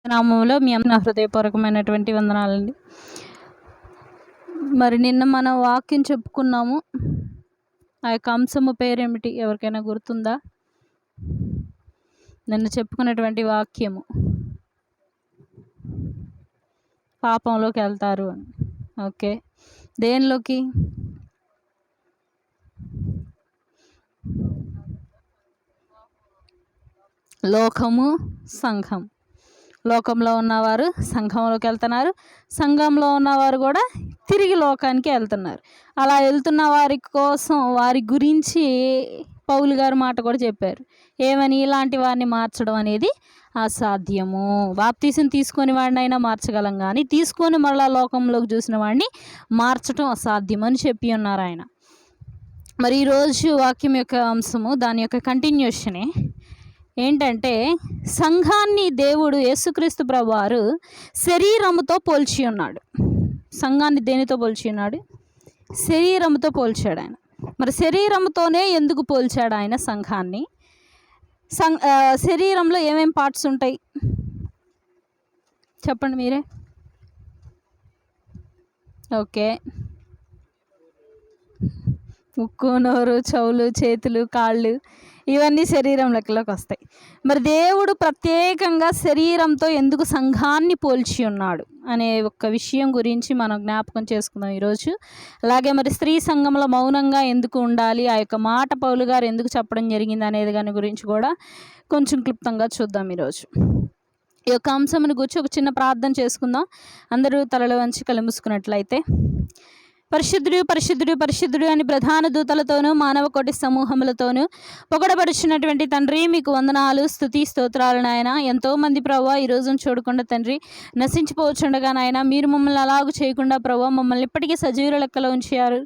నామంలో మీ నా హృదయపూర్వకమైనటువంటి వందనాలండి. మరి నిన్న మనం వాక్యం చెప్పుకున్నాము. ఆ యొక్క అంశము పేరేమిటి? ఎవరికైనా గుర్తుందా? నిన్న చెప్పుకున్నటువంటి వాక్యము పాపంలోకి వెళ్తారు అని. ఓకే, దేనిలోకి? లోకము, సంఘం. లోకంలో ఉన్నవారు సంఘంలోకి వెళ్తున్నారు, సంఘంలో ఉన్నవారు కూడా తిరిగి లోకానికి వెళ్తున్నారు. అలా వెళ్తున్న వారి కోసం, వారి గురించి పౌలు గారు మాట కూడా చెప్పారు. ఏమని? ఇలాంటి వారిని మార్చడం అనేది అసాధ్యము. బాప్తీసం తీసుకొని వాడినైనా మార్చగలం, కానీ తీసుకొని మళ్ళా లోకంలోకి చూసిన వాడిని మార్చడం అసాధ్యం అని చెప్పి ఉన్నారు ఆయన. మరి ఈరోజు వాక్యం యొక్క అంశము దాని యొక్క కంటిన్యూషనే. ఏంటంటే, సంఘాన్ని దేవుడు యేసుక్రీస్తు ప్రభువారు శరీరముతో పోల్చి ఉన్నాడు. సంఘాన్ని దేనితో పోల్చి ఉన్నాడు? శరీరముతో పోల్చాడు ఆయన. మరి శరీరంతోనే ఎందుకు పోల్చాడు ఆయన సంఘాన్ని? శరీరంలో ఏమేం పార్ట్స్ ఉంటాయి చెప్పండి మీరే. ఓకే, ముక్కు, నోరు, చెవులు, చేతులు, కాళ్ళు, ఇవన్నీ శరీరం లెక్కలోకి వస్తాయి. మరి దేవుడు ప్రత్యేకంగా శరీరంతో ఎందుకు సంఘాన్ని పోల్చి ఉన్నాడు అనే ఒక విషయం గురించి మనం జ్ఞాపకం చేసుకుందాం ఈరోజు. అలాగే మరి స్త్రీ సంఘంలో మౌనంగా ఎందుకు ఉండాలి, ఆ యొక్క మాట పౌలు గారు ఎందుకు చెప్పడం జరిగింది అనేది దాని గురించి కూడా కొంచెం క్లుప్తంగా చూద్దాం ఈరోజు. ఈ యొక్క అంశమును గురించి ఒక చిన్న ప్రార్థన చేసుకుందాం. అందరూ తలలో వంచి కళ్ళు మూసుకున్నట్లయితే. పరిశుద్ధుడు, పరిశుద్ధుడు, పరిశుద్ధుడు అని ప్రధాన దూతలతోనూ మానవ కోటి సమూహములతోనూ పొగడబడుచున్నటువంటి తండ్రి, మీకు వందనాలు, స్తుతి, స్తోత్రాలు నాయన. ఎంతోమంది ప్రభావ ఈ రోజును చూడకుండా తండ్రి నశించిపోవచ్చుండగా నాయన, మీరు మమ్మల్ని అలాగూ చేయకుండా ప్రభావ మమ్మల్ని ఇప్పటికీ సజీవుల లెక్కలో ఉంచారు.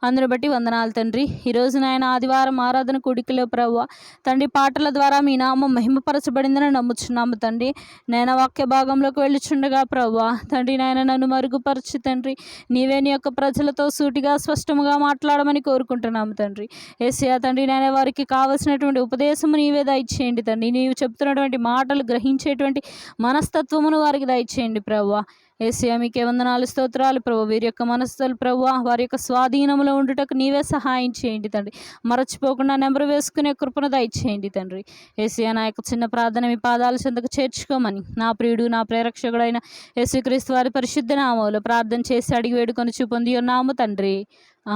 అందును బట్టి వందనాలు తండ్రి. ఈరోజు నాయన ఆదివారం ఆరాధన కూడికలో ప్రభావ తండ్రి పాటల ద్వారా మీ నామం మహిమపరచబడిందని నమ్ముచున్నాము తండ్రి. నాయన వాక్య భాగంలోకి వెళ్ళుచుండగా ప్రభావ తండ్రి నాయన నన్ను మరుగుపరచు తండ్రి. నీవే నీ యొక్క ప్రజలతో సూటిగా స్పష్టముగా మాట్లాడమని కోరుకుంటున్నాము తండ్రి. యేసయ్య తండ్రి నాయన వారికి కావలసినటువంటి ఉపదేశము నీవే దయచేయండి తండ్రి. నీవు చెప్తున్నటువంటి మాటలు గ్రహించేటువంటి మనస్తత్వమును వారికి దయచేయండి ప్రభువా. యేసయ్య మీకే వందనాలు, స్తోత్రాలు ప్రభు. వీరి యొక్క మనస్సులు ప్రభు వారి యొక్క స్వాధీనంలో ఉండుటకు నీవే సహాయం చేయండి తండ్రి. మరచిపోకుండా నెంబరు వేసుకునే కృపను దయచేయండి తండ్రి. యేసయ్య నా యొక్క చిన్న ప్రార్థన మీ పాదాల చెంతకు చేర్చుకోమని నా ప్రియుడు, నా ప్రేరక్షకుడైన యేసుక్రీస్తు వారి పరిశుద్ధ నామములో ప్రార్థన చేసి అడిగి వేడుకొని పొంది ఉన్నాము తండ్రి.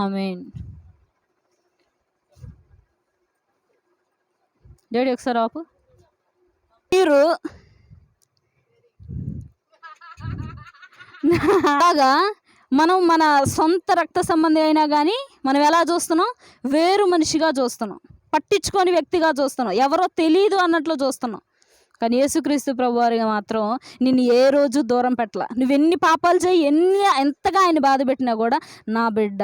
ఆమేన్. డాడీ ఒకసారి ఆపు. మీరు అలాగా మనం మన సొంత రక్త సంబంధి అయినా కానీ మనం ఎలా చూస్తున్నాం? వేరు మనిషిగా చూస్తున్నాం, పట్టించుకొని వ్యక్తిగా చూస్తున్నాం, ఎవరో తెలియదు అన్నట్లు చూస్తున్నాం. కానీ యేసుక్రీస్తు ప్రభువారిగా మాత్రం నిన్ను ఏ రోజు దూరం పెట్టలా. నువ్వెన్ని పాపాలు చేయి, ఎంతగా ఆయన బాధ పెట్టినా కూడా నా బిడ్డ,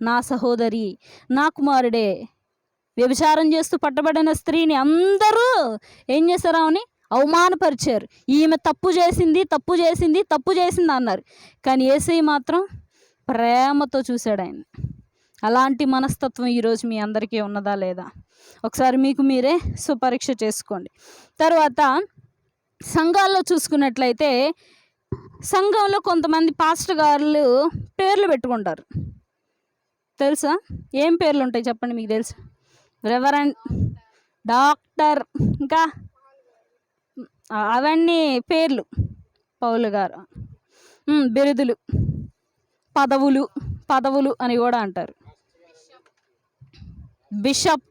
నా సహోదరి, నా కుమారుడే. వ్యభిచారం చేస్తూ పట్టబడిన స్త్రీని అందరూ ఏం చేశారు? అని అవమానపరిచారు. ఈమె తప్పు చేసింది, తప్పు చేసింది, తప్పు చేసింది అన్నారు. కానీ యేసయ్య మాత్రం ప్రేమతో చూశాడు ఆయన. అలాంటి మనస్తత్వం ఈరోజు మీ అందరికీ ఉన్నదా లేదా? ఒకసారి మీకు మీరే సుపరీక్ష చేసుకోండి. తర్వాత సంఘాల్లో చూసుకున్నట్లయితే, సంఘంలో కొంతమంది పాస్టర్ గారులు పేర్లు పెట్టుకుంటారు. తెలుసా? ఏం పేర్లు ఉంటాయి చెప్పండి మీకు తెలుసా? రెవరెండ్, డాక్టర్, ఇంకా అవన్నీ పేర్లు. పౌలు గారు బిరుదులు, పదవులు అని కూడా అంటారు. బిషప్,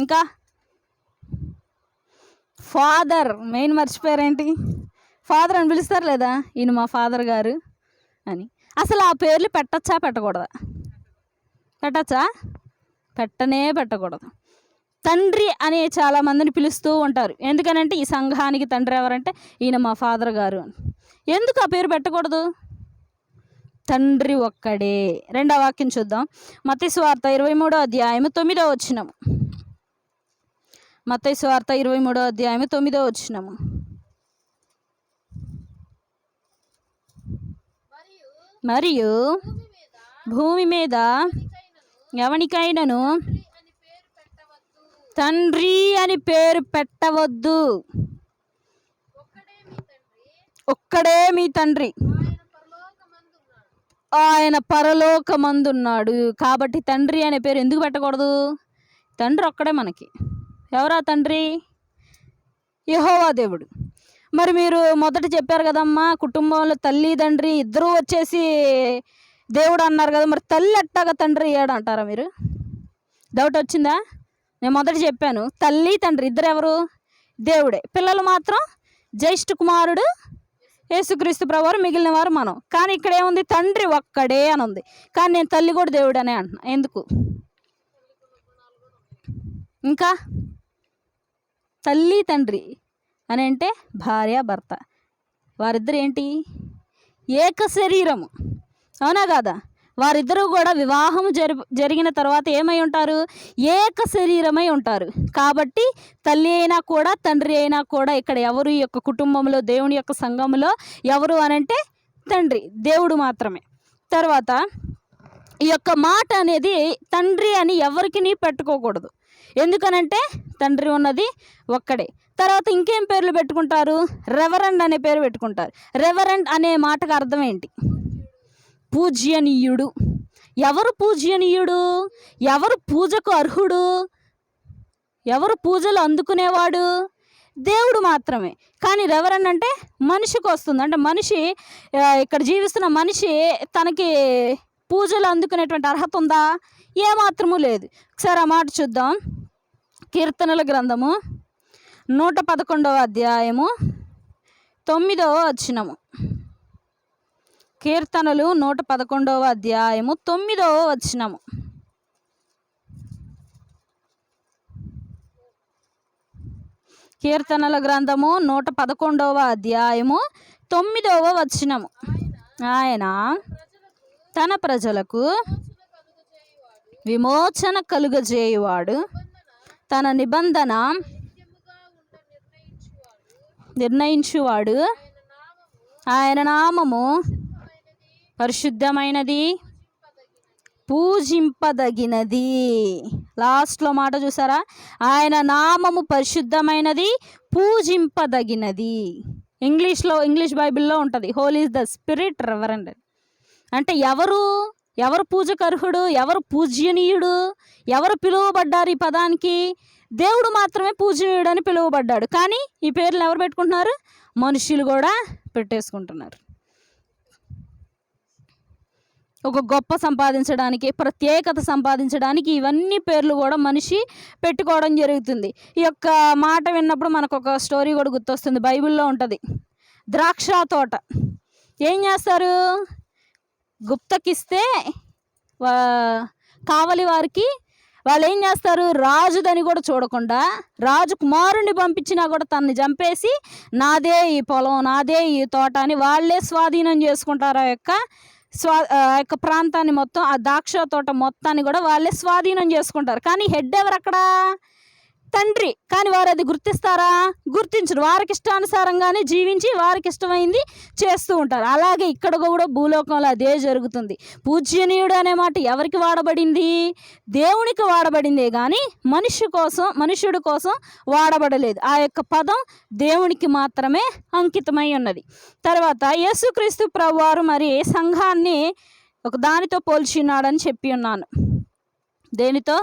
ఇంకా ఫాదర్. మెయిన్ మర్చిపోయారేంటి? ఫాదర్ అని పిలుస్తారు లేదా? ఈయన మా ఫాదర్ గారు అని. అసలు ఆ పేర్లు పెట్టచ్చా పెట్టకూడదా? పెట్టచ్చా? పెట్టకూడదు. తండ్రి అనే చాలామందిని పిలుస్తూ ఉంటారు. ఎందుకనంటే ఈ సంఘానికి తండ్రి ఎవరంటే ఈయన మా ఫాదర్ గారు అని. ఎందుకు ఆ పేరు పెట్టకూడదు? తండ్రి ఒక్కడే. రెండవ వాక్యం చూద్దాం. మత్తయి సువార్త 23వ అధ్యాయము 9వ వచనం. మత్తయి సువార్త 23వ అధ్యాయము 9వ వచనం. మరియు భూమి మీద ఎవనికైనను తండ్రి అని పేరు పెట్టవద్దు. ఒక్కడే మీ తండ్రి, ఆయన పరలోకమందున్నాడు. కాబట్టి తండ్రి అనే పేరు ఎందుకు పెట్టకూడదు? తండ్రి ఒక్కడే మనకి. ఎవరా తండ్రి? యెహోవా దేవుడు. మరి మీరు మొదట చెప్పారు కదమ్మా, కుటుంబంలో తల్లి తండ్రి ఇద్దరూ వచ్చేసి దేవుడు అన్నారు కదా, మరి తల్లి ఎట్టాగా తండ్రి అయ్యాడు అంటారా మీరు? డౌట్ వచ్చిందా? నేను మొదట చెప్పాను, తల్లి తండ్రి ఇద్దరు ఎవరు? దేవుడే. పిల్లలు మాత్రం జ్యేష్ఠ కుమారుడు యేసుక్రీస్తు ప్రభువారు, మిగిలిన వారు మనం. కానీ ఇక్కడ ఏముంది? తండ్రి ఒక్కడే అని ఉంది. కానీ నేను తల్లి కూడా దేవుడు అనే అంటున్నా. ఎందుకు? ఇంకా తల్లి తండ్రి అని అంటే భార్య భర్త, వారిద్దరు ఏంటి? ఏక శరీరము, అవునా కాదా? వారిద్దరూ కూడా వివాహము జరిగిన తర్వాత ఏమై ఉంటారు? ఏక శరీరమై ఉంటారు. కాబట్టి తల్లి అయినా కూడా తండ్రి అయినా కూడా ఇక్కడ ఎవరు ఈ యొక్క కుటుంబంలో, దేవుని యొక్క సంఘములో ఎవరు అనంటే తండ్రి, దేవుడు మాత్రమే. తర్వాత ఈ యొక్క మాట అనేది తండ్రి అని ఎవరికి పెట్టుకోకూడదు. ఎందుకనంటే తండ్రి ఉన్నది ఒక్కడే. తర్వాత ఇంకేం పేర్లు పెట్టుకుంటారు? రెవరెండ్ అనే పేరు పెట్టుకుంటారు. రెవరెండ్ అనే మాటకు అర్థం ఏంటి? పూజ్యనీయుడు. ఎవరు పూజ్యనీయుడు? ఎవరు పూజకు అర్హుడు? ఎవరు పూజలు అందుకునేవాడు? దేవుడు మాత్రమే. కానీ రెవరెండ్ అంటే మనిషికి వస్తుంది. అంటే మనిషి, ఇక్కడ జీవిస్తున్న మనిషి తనకి పూజలు అందుకునేటువంటి అర్హత ఉందా? ఏమాత్రము లేదు. ఒకసారి ఆ మాట చూద్దాం. కీర్తనల గ్రంథము 111వ అధ్యాయము 9వ వచనము. కీర్తనలు 111వ అధ్యాయము 9వ వచనము. కీర్తనల గ్రంథము 111వ అధ్యాయము 9వ వచనము. ఆయన తన ప్రజలకు విమోచన కలుగజేయువాడు, తన నిబంధన నిర్ణయించువాడు. ఆయన నామము పరిశుద్ధమైనది, పూజింపదగినది. లాస్ట్లో మాట చూసారా? ఆయన నామము పరిశుద్ధమైనది, పూజింపదగినది. ఇంగ్లీష్ బైబిల్లో ఉంటుంది, holy is the spirit reverend. అంటే ఎవరు పూజకు అర్హుడు? ఎవరు పూజ్యనీయుడు? ఎవరు పిలువబడ్డారు ఈ పదానికి? దేవుడు మాత్రమే పూజనీయుడు అని పిలువబడ్డాడు. కానీ ఈ పేర్లు ఎవరు పెట్టుకుంటున్నారు? మనుషులు కూడా పెట్టేసుకుంటున్నారు. ఒక గొప్ప సంపాదించడానికి, ప్రత్యేకత సంపాదించడానికి ఇవన్నీ పేర్లు కూడా మనిషి పెట్టుకోవడం జరుగుతుంది. ఈ యొక్క మాట విన్నప్పుడు మనకు ఒక స్టోరీ కూడా గుర్తొస్తుంది, బైబిల్లో ఉంటుంది. ద్రాక్ష తోట ఏం చేస్తారు? గుప్తకిస్తే కావలి వారికి వాళ్ళు ఏం చేస్తారు? రాజుదని కూడా చూడకుండా, రాజు కుమారుణ్ణి పంపించినా కూడా తనని చంపేసి నాదే ఈ పొలం, నాదే ఈ తోట అని వాళ్ళే స్వాధీనం చేసుకుంటారు. ఆ యొక్క ప్రాంతాన్ని మొత్తం, ఆ ద్రాక్ష తోట మొత్తాన్ని కూడా వాళ్ళే స్వాధీనం చేసుకుంటారు. కానీ హెడ్ ఎవరు అక్కడ? తండ్రి. కానీ వారు అది గుర్తిస్తారా? గుర్తించరు. వారికి ఇష్టానుసారంగానే జీవించి వారికి ఇష్టమైంది చేస్తూ ఉంటారు. అలాగే ఇక్కడ కూడా భూలోకంలో అదే జరుగుతుంది. పూజ్యనీయుడు అనే మాట ఎవరికి వాడబడింది? దేవునికి వాడబడిందే కానీ మనుష్యుడి కోసం వాడబడలేదు. ఆ యొక్క పదం దేవునికి మాత్రమే అంకితమై ఉన్నది. తర్వాత యేసుక్రీస్తు ప్రభువారు మరి సంఘాన్ని ఒక దానితో పోల్చినాడని చెప్పి ఉన్నాను. దేనితో?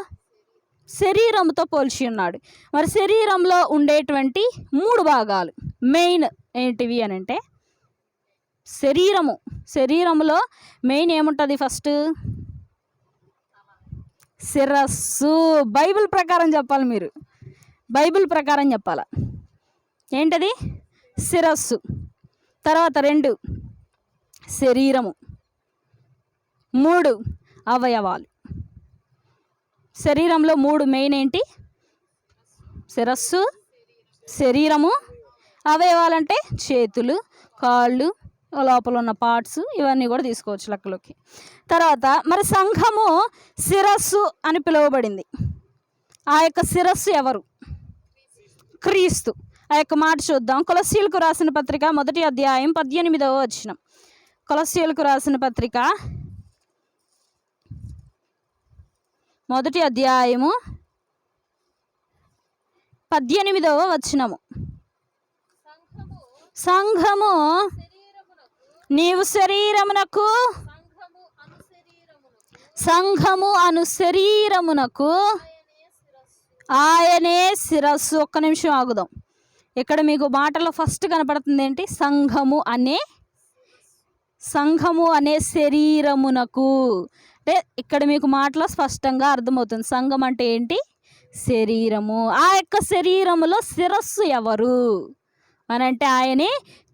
శరీరంతో పోల్చి ఉన్నాడు. మరి శరీరంలో ఉండేటువంటి 3 భాగాలు మెయిన్ ఏంటివి అని అంటే, శరీరంలో మెయిన్ ఏముంటుంది? ఫస్ట్ శిరస్సు. బైబిల్ ప్రకారం చెప్పాలి, మీరు బైబిల్ ప్రకారం చెప్పాలా. ఏంటది? శిరస్సు. తర్వాత 2 శరీరము, 3 అవయవాలు. శరీరంలో 3 మెయిన్ ఏంటి? శిరస్సు, శరీరము, అవయవాలంటే చేతులు, కాళ్ళు, లోపల ఉన్న పార్ట్స్, ఇవన్నీ కూడా తీసుకోవచ్చు లెక్కలోకి. తర్వాత మరి సంఘము శిరస్సు అని పిలువబడింది. ఆ యొక్క శిరస్సు ఎవరు? క్రీస్తు. ఆ యొక్క మాట చూద్దాం. కొలస్సీయులకు రాసిన పత్రిక 1వ అధ్యాయం 18వ వచనం. కొలస్సీయులకు రాసిన పత్రిక 1వ అధ్యాయము 18వ వచనము. సంఘము నీవు శరీరమునకు సంఘము అను శరీరమునకు ఆయనే శిరస్సు. ఒక్క నిమిషం ఆగుదాం. ఇక్కడ మీకు మాటలో ఫస్ట్ కనపడుతుంది ఏంటి? సంఘము అనే శరీరమునకు. అంటే ఇక్కడ మీకు మాటలో స్పష్టంగా అర్థమవుతుంది. సంఘం అంటే ఏంటి? శరీరము. ఆ యొక్క శరీరములో శిరస్సు ఎవరు అని అంటే ఆయనే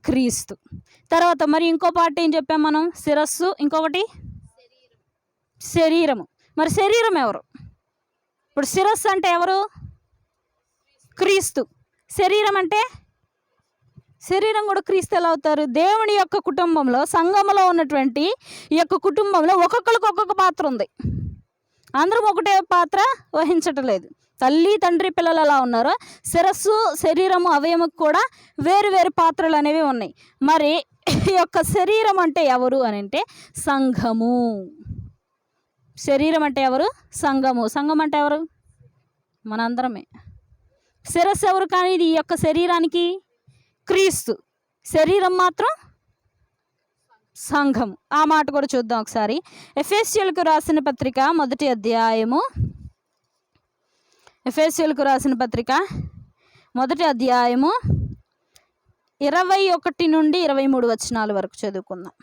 క్రీస్తు. తర్వాత మరి ఇంకో పార్ట్ ఏం చెప్పాం మనం? శిరస్సు, ఇంకొకటి శరీరము. మరి శరీరం ఎవరు? ఇప్పుడు శిరస్సు అంటే ఎవరు? క్రీస్తు. శరీరం అంటే శరీరం కూడా క్రీస్తు ఎలా అవుతారు? దేవుని యొక్క కుటుంబంలో, సంఘములో ఉన్నటువంటి ఈ యొక్క కుటుంబంలో ఒక్కొక్కరికి ఒక్కొక్క పాత్ర ఉంది. అందరం ఒకటే పాత్ర వహించటం లేదు. తల్లి తండ్రి పిల్లలు ఎలా ఉన్నారో శిరస్సు శరీరము అవయముకు కూడా వేరు వేరు పాత్రలు అనేవి ఉన్నాయి. మరి ఈ యొక్క శరీరం అంటే ఎవరు అని అంటే సంఘము. శరీరం అంటే ఎవరు? సంఘము. సంఘం అంటే ఎవరు? మనందరమే. శిరస్సు ఎవరు? కానీ ఇది ఈ యొక్క శరీరానికి క్రీస్తు. శరీరం మాత్రం సంఘము. ఆ మాట కూడా చూద్దాం ఒకసారి. ఎఫెసీయులకు రాసిన పత్రిక 1వ అధ్యాయము. ఎఫెసీయులకు రాసిన పత్రిక 1వ అధ్యాయము 21 నుండి 23 వచనాల వరకు చదువుకుందాం.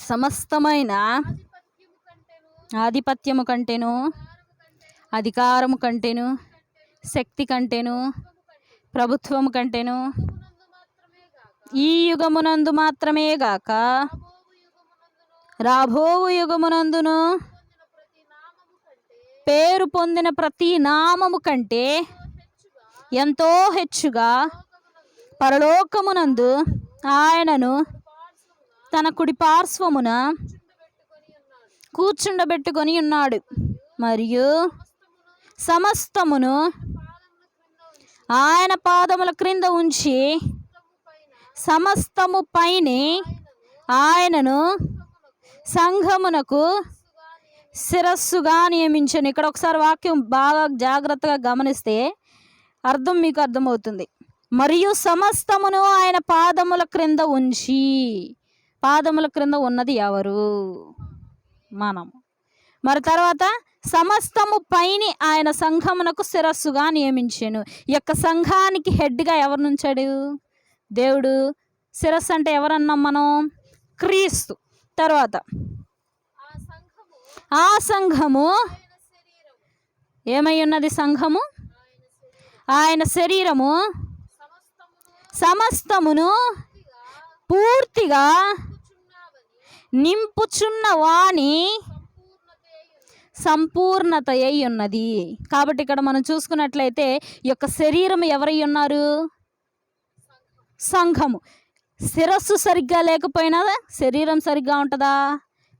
సమస్తమైన ఆధిపత్యము కంటేను, అధికారము కంటేను, శక్తి కంటేను, ప్రభుత్వము కంటేను, ఈ యుగమునందు మాత్రమే గాక రాబోవు యుగమునందును పేరు పొందిన ప్రతి నామము కంటే ఎంతో హెచ్చుగా పరలోకమునందు ఆయనను తన కుడి పార్శ్వమున కూర్చుండబెట్టుకొని ఉన్నాడు. మరియు సమస్తమును ఆయన పాదముల క్రింద ఉంచి సమస్తము పైనే ఆయనను సంఘమునకు శిరస్సుగా నియమించను. ఇక్కడ ఒకసారి వాక్యం బాగా జాగ్రత్తగా గమనిస్తే అర్థం మీకు అర్థమవుతుంది. మరియు సమస్తమును ఆయన పాదముల క్రింద ఉంచి. పాదముల క్రింద ఉన్నది ఎవరు? మనము. మరి తర్వాత సమస్తము పైని ఆయన సంఘమునకు శిరస్సుగా నియమించాను. ఈ యొక్క సంఘానికి హెడ్గా ఎవరు నుంచాడు? దేవుడు. శిరస్సు అంటే ఎవరన్నాం మనం? క్రీస్తు. తర్వాత ఆ సంఘము ఏమై ఉన్నది? సంఘము ఆయన శరీరము సమస్తమును పూర్తిగా నింపుచున్న వాని సంపూర్ణత అయి ఉన్నది. కాబట్టి ఇక్కడ మనం చూసుకున్నట్లయితే ఈ యొక్క శరీరం ఎవరై ఉన్నారు? సంఘము. శిరస్సు సరిగ్గా లేకపోయినా శరీరం సరిగ్గా ఉంటుందా?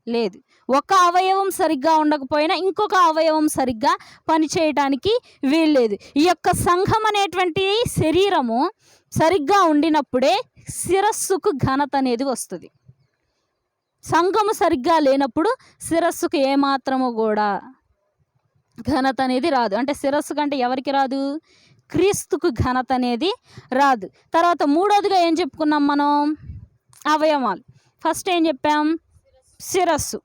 లేదు. ఒక అవయవం సరిగ్గా ఉండకపోయినా ఇంకొక అవయవం సరిగ్గా పనిచేయటానికి వీల్లేదు. ఈ యొక్క సంఘం అనేటువంటి శరీరము సరిగ్గా ఉండినప్పుడే శిరస్సుకు ఘనత అనేది వస్తుంది. సంఘము సరిగ్గా లేనప్పుడు శిరస్సుకు ఏమాత్రము కూడా ఘనత అనేది రాదు. అంటే శిరస్సు కంటే ఎవరికి రాదు? క్రీస్తుకు ఘనత అనేది రాదు. తర్వాత మూడోదిగా ఏం చెప్పుకున్నాం మనం? అవయవాలు. ఫస్ట్ ఏం చెప్పాం? శిరస్సు.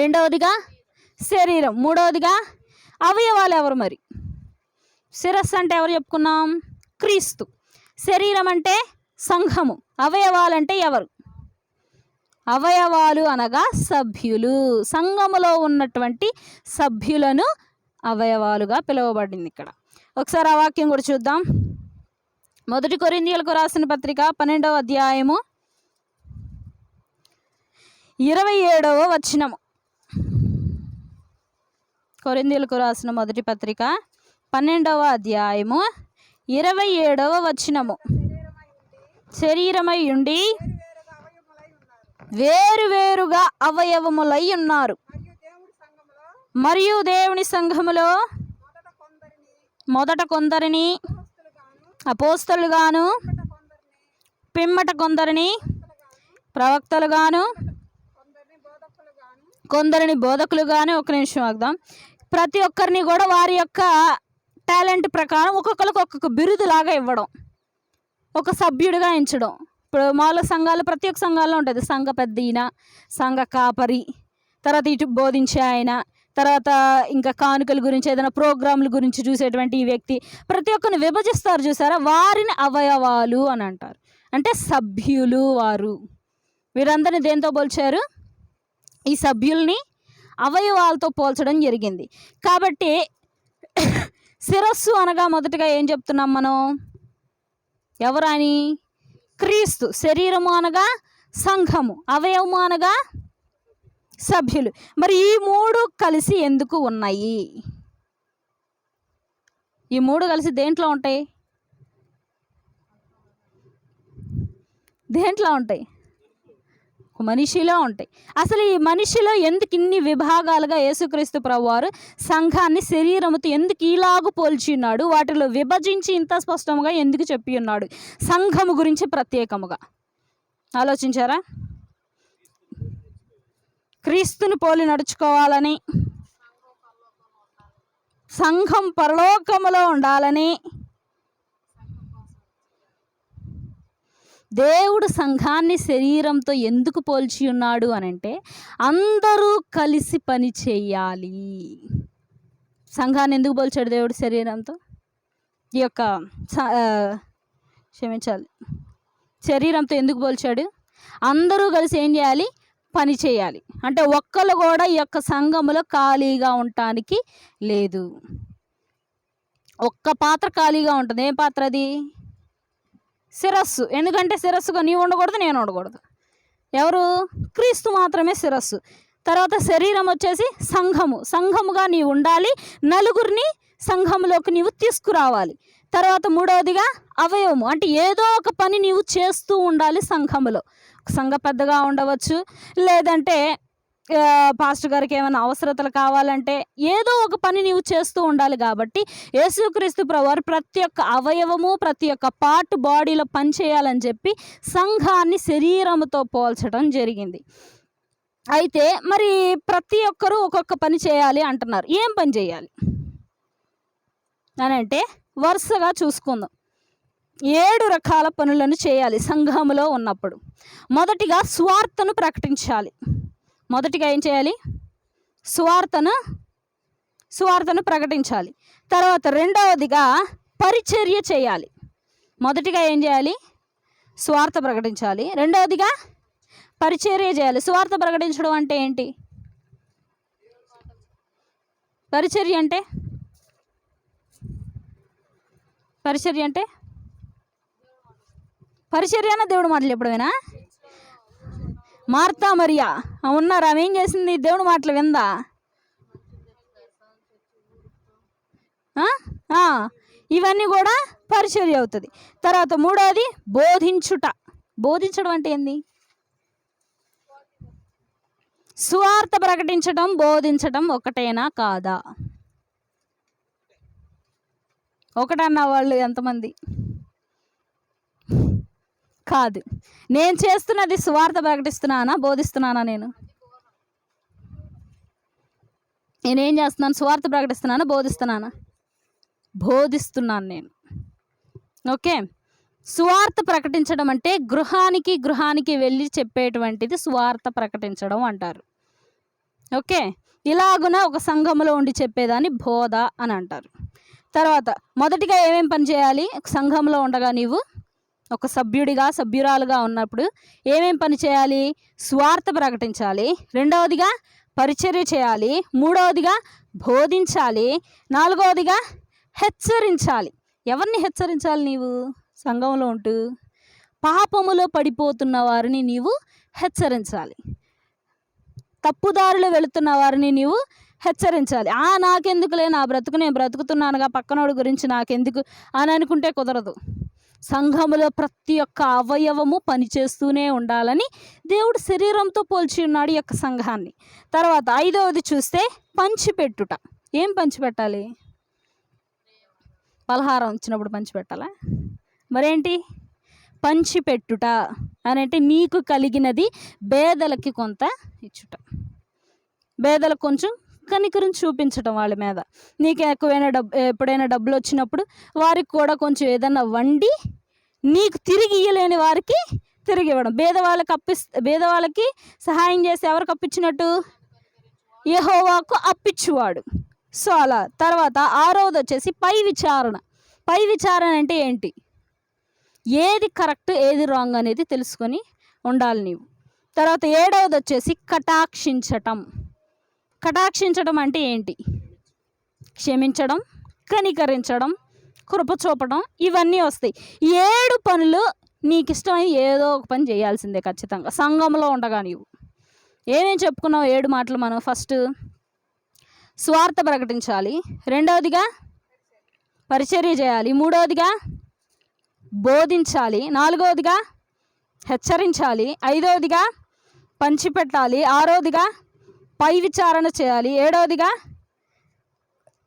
రెండవదిగా శరీరం. మూడవదిగా అవయవాలు ఎవరు? మరి శిరస్సు అంటే ఎవరు చెప్పుకున్నాం? క్రీస్తు. శరీరం అంటే సంఘము. అవయవాలంటే ఎవరు? అవయవాలు అనగా సభ్యులు. సంఘములో ఉన్నటువంటి సభ్యులను అవయవాలుగా పిలువబడింది ఇక్కడ. ఒకసారి ఆ వాక్యం కూడా చూద్దాం. 1 కొరింథీయులకు రాసిన పత్రిక 12వ అధ్యాయము 27వ వచనము. కొరింథీయులకు రాసిన మొదటి పత్రిక 12వ అధ్యాయము 27వ వచనము. శరీరమై ఉండి వేరువేరుగా అవయవములై ఉన్నారు, మరియు దేవుని సంఘములో మొదట కొందరిని అపోస్తలుగాను, పిమ్మట కొందరిని ప్రవక్తలుగాను, కొందరిని బోధకులుగాను. ఒక నిమిషం ఆగుదాం. ప్రతి ఒక్కరిని కూడా వారి యొక్క టాలెంట్ ప్రకారం ఒక్కొక్కరికి ఒక్కొక్క బిరుదులాగా ఇవ్వడం. ఒక సభ్యుడిగా ఎంచడం. ఇప్పుడు మామూలు సంఘాలు ప్రతి ఒక్క సంఘాల్లో ఉంటుంది, సంఘ పెద్ద ఈయన, సంఘ కాపరి, తర్వాత ఇటు బోధించే ఆయన, తర్వాత ఇంకా కానుకల గురించి ఏదైనా ప్రోగ్రాంల గురించి చూసేటువంటి ఈ వ్యక్తి, ప్రతి ఒక్కరిని విభజిస్తారు చూసారా, వారిని అవయవాలు అని అంటారు. అంటే సభ్యులు వారు. వీరందరినీ దేంతో పోల్చారు? ఈ సభ్యుల్ని అవయవాలతో పోల్చడం జరిగింది. కాబట్టి శిరస్సు అనగా మొదటగా ఏం చెప్తున్నాం మనం? ఎవరని? క్రీస్తు. శరీరము అనగా సంఘము, అవయవము అనగా సభ్యులు. మరి ఈ మూడు కలిసి ఎందుకు ఉన్నాయి? ఈ మూడు కలిసి దేంట్లో ఉంటాయి? దేంట్లో ఉంటాయి? మనిషిలో ఉంటాయి. అసలు ఈ మనిషిలో ఎందుకు ఇన్ని విభాగాలుగా యేసుక్రీస్తు ప్రభువారు సంఘాన్ని శరీరముతో ఎందుకు ఇలాగూ పోల్చి ఉన్నాడు? వాటిలో విభజించి ఇంత స్పష్టంగా ఎందుకు చెప్పి ఉన్నాడు సంఘము గురించి ప్రత్యేకముగా? ఆలోచించారా? క్రీస్తుని పోలి నడుచుకోవాలని, సంఘం పరలోకములో ఉండాలని, దేవుడు సంఘాన్ని శరీరంతో ఎందుకు పోల్చి ఉన్నాడు అని అంటే అందరూ కలిసి పని చేయాలి. సంఘాన్ని ఎందుకు పోల్చాడు దేవుడు శరీరంతో? ఈ యొక్క క్షమించాలి, శరీరంతో ఎందుకు పోల్చాడు? అందరూ కలిసి ఏం చేయాలి? పని చేయాలి. అంటే ఒక్కరు కూడా ఈ యొక్క సంఘములో ఖాళీగా ఉండటానికి లేదు. ఒక్క పాత్ర ఖాళీగా ఉంటుంది. ఏం పాత్ర అది? శిరస్సు. ఎందుకంటే శిరస్సుగా నీవు ఉండకూడదు, నేను ఉండకూడదు. ఎవరు? క్రీస్తు మాత్రమే శిరస్సు. తర్వాత శరీరం వచ్చేసి సంఘము. సంఘముగా నీవు ఉండాలి, నలుగురిని సంఘంలోకి నీవు తీసుకురావాలి. తర్వాత మూడవదిగా అవయవము, అంటే ఏదో ఒక పని నీవు చేస్తూ ఉండాలి సంఘములో. సంఘ పెద్దగా ఉండవచ్చు, లేదంటే పాస్టర్ గారికి ఏమైనా అవసరతలు కావాలంటే ఏదో ఒక పని నీవు చేస్తూ ఉండాలి. కాబట్టి యేసుక్రీస్తు ప్రభువారు ప్రతి ఒక్క అవయవము, ప్రతి ఒక్క పార్ట్ బాడీలో పని చేయాలని చెప్పి సంఘాన్ని శరీరముతో పోల్చడం జరిగింది. అయితే మరి ప్రతి ఒక్కరూ ఒక్కొక్క పని చేయాలి అంటున్నారు. ఏం పని చేయాలి అని అంటే వరుసగా చూసుకుందాం. 7 రకాల పనులను చేయాలి సంఘములో ఉన్నప్పుడు. మొదటిగా సువార్తను ప్రకటించాలి. మొదటిగా ఏం చేయాలి? సువార్తను ప్రకటించాలి. తర్వాత రెండవదిగా పరిచర్య చేయాలి. మొదటిగా ఏం చేయాలి? సువార్త ప్రకటించాలి. రెండవదిగా పరిచర్య చేయాలి. సువార్త ప్రకటించడం అంటే ఏంటి? పరిచర్య అంటే పరిచర్య అన్న దేవుడు మాటలు చెప్పడమేనా? మార్తా మరియా ఉన్నారు, ఆమె ఏం చేసింది? దేవుడు మాటలు విందా? ఇవన్నీ కూడా పరిచర్య అవుతుంది. తర్వాత మూడవది బోధించుట. బోధించడం అంటే ఏంది? సువార్త ప్రకటించడం, బోధించడం ఒకటేనా కాదా? ఒకటన్న వాళ్ళు ఎంతమంది? కాదు. నేను చేస్తున్నది సువార్త ప్రకటిస్తున్నానా, బోధిస్తున్నానా? నేనేం చేస్తున్నాను? సువార్త ప్రకటిస్తున్నానా, బోధిస్తున్నానా? బోధిస్తున్నాను నేను. ఓకే. సువార్త ప్రకటించడం అంటే గృహానికి వెళ్ళి చెప్పేటువంటిది సువార్త ప్రకటించడం అంటారు. ఓకే. ఇలాగున ఒక సంఘంలో ఉండి చెప్పేదాన్ని బోధ అని అంటారు. తర్వాత మొదటిగా ఏమేం పని చేయాలి? ఒక సంఘంలో ఉండగా నీవు ఒక సభ్యురాలుగా ఉన్నప్పుడు ఏమేం పని చేయాలి? సువార్త ప్రకటించాలి. రెండవదిగా పరిచర్య చేయాలి. మూడవదిగా బోధించాలి. నాలుగవదిగా హెచ్చరించాలి. ఎవరిని హెచ్చరించాలి? నీవు సంఘంలో ఉంటూ పాపములో పడిపోతున్న వారిని నీవు హెచ్చరించాలి. తప్పుదారిలో వెళుతున్న వారిని నీవు హెచ్చరించాలి. నాకెందుకులే, నా బ్రతుకు నేను బ్రతుకుతున్నానుగా, పక్కనోడి గురించి నాకెందుకు అని అనుకుంటే కుదరదు. సంఘములో ప్రతి ఒక్క అవయవము పనిచేస్తూనే ఉండాలని దేవుడు శరీరంతో పోల్చి ఉన్నాడు ఈ యొక్క సంఘాన్ని. తర్వాత ఐదవది చూస్తే పంచిపెట్టుట. ఏం పంచిపెట్టాలి? పలహారం ఇచ్చినప్పుడు పంచిపెట్టాలా? మరేంటి? పంచిపెట్టుట అని అంటే నీకు కలిగినది పేదలకి కొంత ఇచ్చుట. పేదలకు కొంచెం కనికరం చూపించటం వాళ్ళ మీద. నీకు ఎక్కువైన ఎప్పుడైనా డబ్బులు వచ్చినప్పుడు వారికి కూడా కొంచెం ఏదన్నా వండి నీకు తిరిగి ఇయ్యలేని వారికి తిరిగి ఇవ్వడం. పేదవాళ్ళకి సహాయం చేసి ఎవరికి అప్పించినట్టు? యెహోవాకు అప్పిచ్చువాడు. సో అలా. తర్వాత 6వది వచ్చేసి పై విచారణ. పై విచారణ అంటే ఏంటి? ఏది కరెక్ట్ ఏది రాంగ్ అనేది తెలుసుకొని ఉండాలి నీవు. తర్వాత 7వది వచ్చేసి కటాక్షించటం. కటాక్షించడం అంటే ఏంటి? క్షమించడం, కనికరించడం, కృప చూపడం, ఇవన్నీ వస్తాయి. 7 పనులు నీకు ఇష్టమైన ఏదో ఒక పని చేయాల్సిందే ఖచ్చితంగా సంఘంలో ఉండగా. నీవు ఏమేం చెప్పుకున్నావు 7 మాటలు మనం? ఫస్ట్ స్వార్థ ప్రకటించాలి, 2వదిగా పరిచర్య చేయాలి, 3వదిగా బోధించాలి, 4వదిగా హెచ్చరించాలి, 5వదిగా పంచిపెట్టాలి, 6వదిగా పై విచారణ చేయాలి, 7వదిగా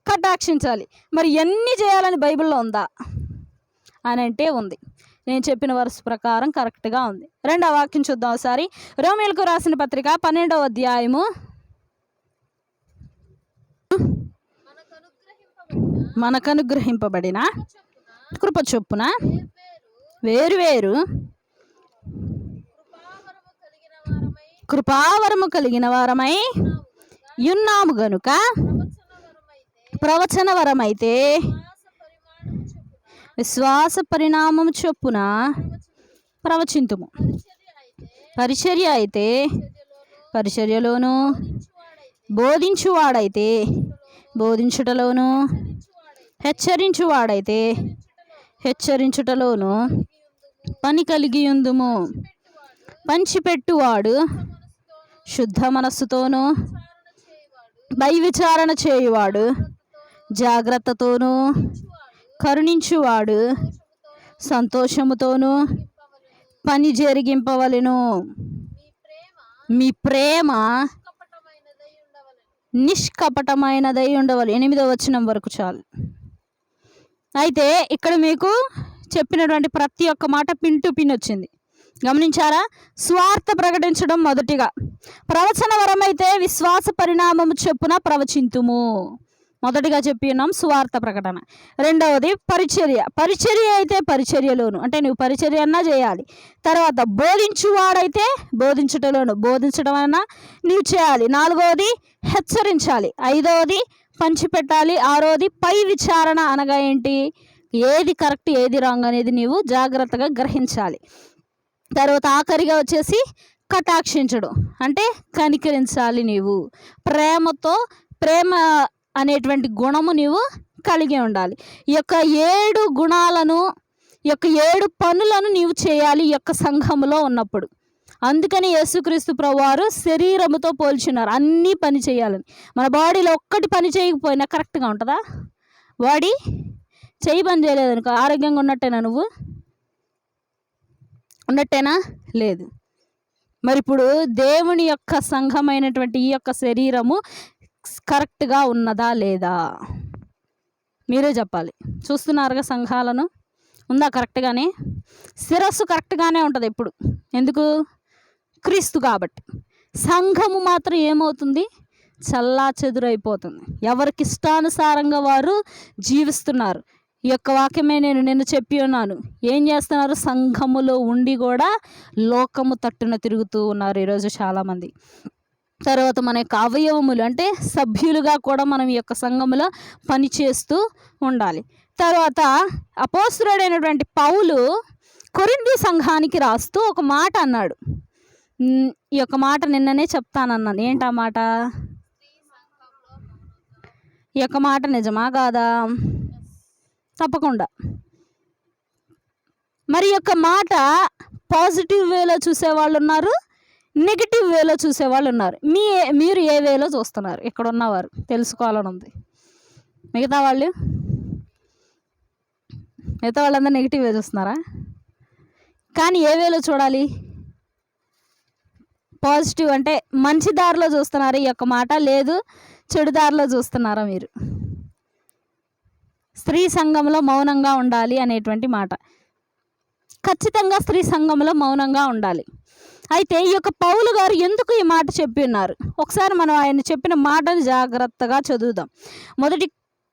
కటాక్షించాలి. మరి ఎన్ని చేయాలని బైబిల్లో ఉందా అని అంటే ఉంది. నేను చెప్పిన వరుస ప్రకారం కరెక్ట్గా ఉంది. 2వ వాక్యం చూద్దాం ఒకసారి. రోమీయులకు రాసిన పత్రిక 12వ అధ్యాయము. మనకనుగ్రహింపబడిన కృప చొప్పున వేరువేరు కృపావరము కలిగిన వారమై ఉన్నాము గనుక ప్రవచన వరమైతే విశ్వాస పరిణామం చొప్పున ప్రవచింతుము. పరిచర్య అయితే పరిచర్యలోను, బోధించువాడైతే బోధించుటలోను, హెచ్చరించువాడైతే హెచ్చరించుటలోను పని కలిగి ఉందుము. పంచిపెట్టువాడు శుద్ధ మనస్సుతోనూ, పై విచారణ చేయువాడు జాగ్రత్తతోనూ, కరుణించువాడు సంతోషముతోనూ పని జరిగింపవలెను. మీ ప్రేమ నిష్కపటమైనదై ఉండవాలి. 8వ వచనం వరకు చాలు. అయితే ఇక్కడ మీకు చెప్పినటువంటి ప్రతి ఒక్క మాట పిన్ టు పిన్ వచ్చింది. గమనించారా? స్వార్థ ప్రకటించడం మొదటిగా. ప్రవచన వరమైతే విశ్వాస పరిణామము చొప్పున ప్రవచింతుము. మొదటిగా చెప్పి ఉన్నాం స్వార్థ ప్రకటన. 2వది పరిచర్య. పరిచర్య అయితే పరిచర్యలోను, అంటే నువ్వు పరిచర్య అన్నా చేయాలి. తర్వాత బోధించువాడైతే బోధించుటలోను, బోధించడం అన్నా నువ్వు చేయాలి. 4వది హెచ్చరించాలి. 5వది పంచిపెట్టాలి. 6వది పై విచారణ. అనగా ఏంటి? ఏది కరెక్ట్ ఏది రాంగ్ అనేది నీవు జాగ్రత్తగా గ్రహించాలి. తర్వాత ఆఖరిగా వచ్చేసి కటాక్షించడం, అంటే కనికరించాలి. నీవు ప్రేమతో, ప్రేమ అనేటువంటి గుణము నీవు కలిగి ఉండాలి. ఈ యొక్క 7 గుణాలను, ఈ యొక్క 7 పనులను నీవు చేయాలి ఈ యొక్క సంఘములో ఉన్నప్పుడు. అందుకని యేసుక్రీస్తు ప్రభువారు శరీరముతో పోల్చున్నారు, అన్నీ పని చేయాలని. మన బాడీలో ఒక్కటి పని చేయకపోయినా కరెక్ట్గా ఉంటుందా? బాడీ చెయ్యి పని చేయలేదనుకో ఆరోగ్యంగా ఉన్నట్టేనా? నువ్వు ఉన్నట్టేనా? లేదు. మరి ఇప్పుడు దేవుని యొక్క సంఘమైనటువంటి ఈ యొక్క శరీరము కరెక్ట్గా ఉన్నదా లేదా? మీరే చెప్పాలి. చూస్తున్నారుగా సంఘాలను, ఉందా కరెక్ట్గానే? శిరస్సు కరెక్ట్గానే ఉంటుంది ఎప్పుడు. ఎందుకు? క్రీస్తు కాబట్టి. సంఘము మాత్రం ఏమవుతుంది? చల్లా చెదురైపోతుంది. ఎవరికి ఇష్టానుసారంగా వారు జీవిస్తున్నారు. ఈ యొక్క వాక్యమే నేను నిన్న చెప్పి ఉన్నాను. ఏం చేస్తున్నారు? సంఘములో ఉండి కూడా లోకము తట్టున తిరుగుతూ ఉన్నారు ఈరోజు చాలామంది. తర్వాత మన యొక్క అవయవములు అంటే సభ్యులుగా కూడా మనం ఈ యొక్క సంఘములో పనిచేస్తూ ఉండాలి. తర్వాత అపోస్తలుడైనటువంటి పౌలు కొరింథీ సంఘానికి రాస్తూ ఒక మాట అన్నాడు. ఈ యొక్క మాట నిన్ననే చెప్తానన్నాను. ఏంటా మాట? ఈ యొక్క మాట నిజమా కాదా? తప్పకుండా. మరి యొక్క మాట పాజిటివ్ వేలో చూసేవాళ్ళు ఉన్నారు, నెగిటివ్ వేలో చూసేవాళ్ళు ఉన్నారు. మీరు ఏ వేలో చూస్తున్నారు? ఇక్కడ ఉన్నవారు తెలుసుకోవాలని ఉంది. మిగతా వాళ్ళందరూ నెగిటివ్ వే చూస్తున్నారా? కానీ ఏ వేలో చూడాలి? పాజిటివ్ అంటే మంచి దారిలో చూస్తున్నారు ఈ యొక్క మాట, లేదు చెడు దారిలో చూస్తున్నారా మీరు? స్త్రీ సంఘంలో మౌనంగా ఉండాలి అనేటువంటి మాట. ఖచ్చితంగా స్త్రీ సంఘంలో మౌనంగా ఉండాలి. అయితే ఈ యొక్క పౌలు గారు ఎందుకు ఈ మాట చెప్పి ఉన్నారు? ఒకసారి మనం ఆయన చెప్పిన మాటను జాగ్రత్తగా చదువుదాం. మొదటి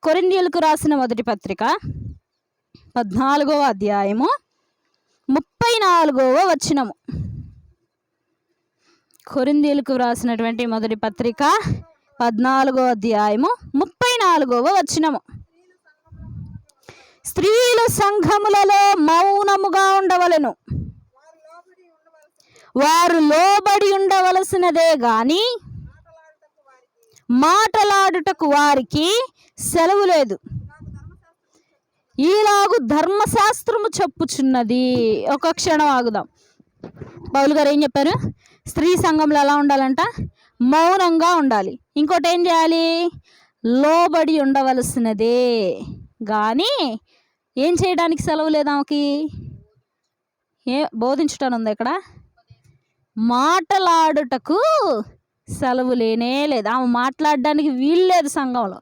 కొరింథీయులకు రాసిన మొదటి పత్రిక 14వ అధ్యాయము 34వ వచనము. కొరింథీయులకు వ్రాసినటువంటి మొదటి పత్రిక 14వ అధ్యాయము 34వ వచనము. స్త్రీలు సంఘములలో మౌనముగా ఉండవలెను, వారు లోబడి ఉండవలసినదే గాని మాటలాడుటకు వారికి సెలవు లేదు, ఈలాగు ధర్మశాస్త్రము చెప్పుచున్నది. ఒక క్షణం ఆగుదాం. పౌలు గారు ఏం చెప్పారు? స్త్రీ సంఘంలో ఎలా ఉండాలంట? మౌనంగా ఉండాలి. ఇంకోటి ఏం చేయాలి? లోబడి ఉండవలసినదే కానీ ఏం చేయడానికి సెలవు లేదు ఆమెకి. బోధించటం ఉంది ఇక్కడ. మాటలాడుటకు సెలవు లేనే లేదు. ఆమె మాట్లాడడానికి వీలు లేదు సంఘంలో.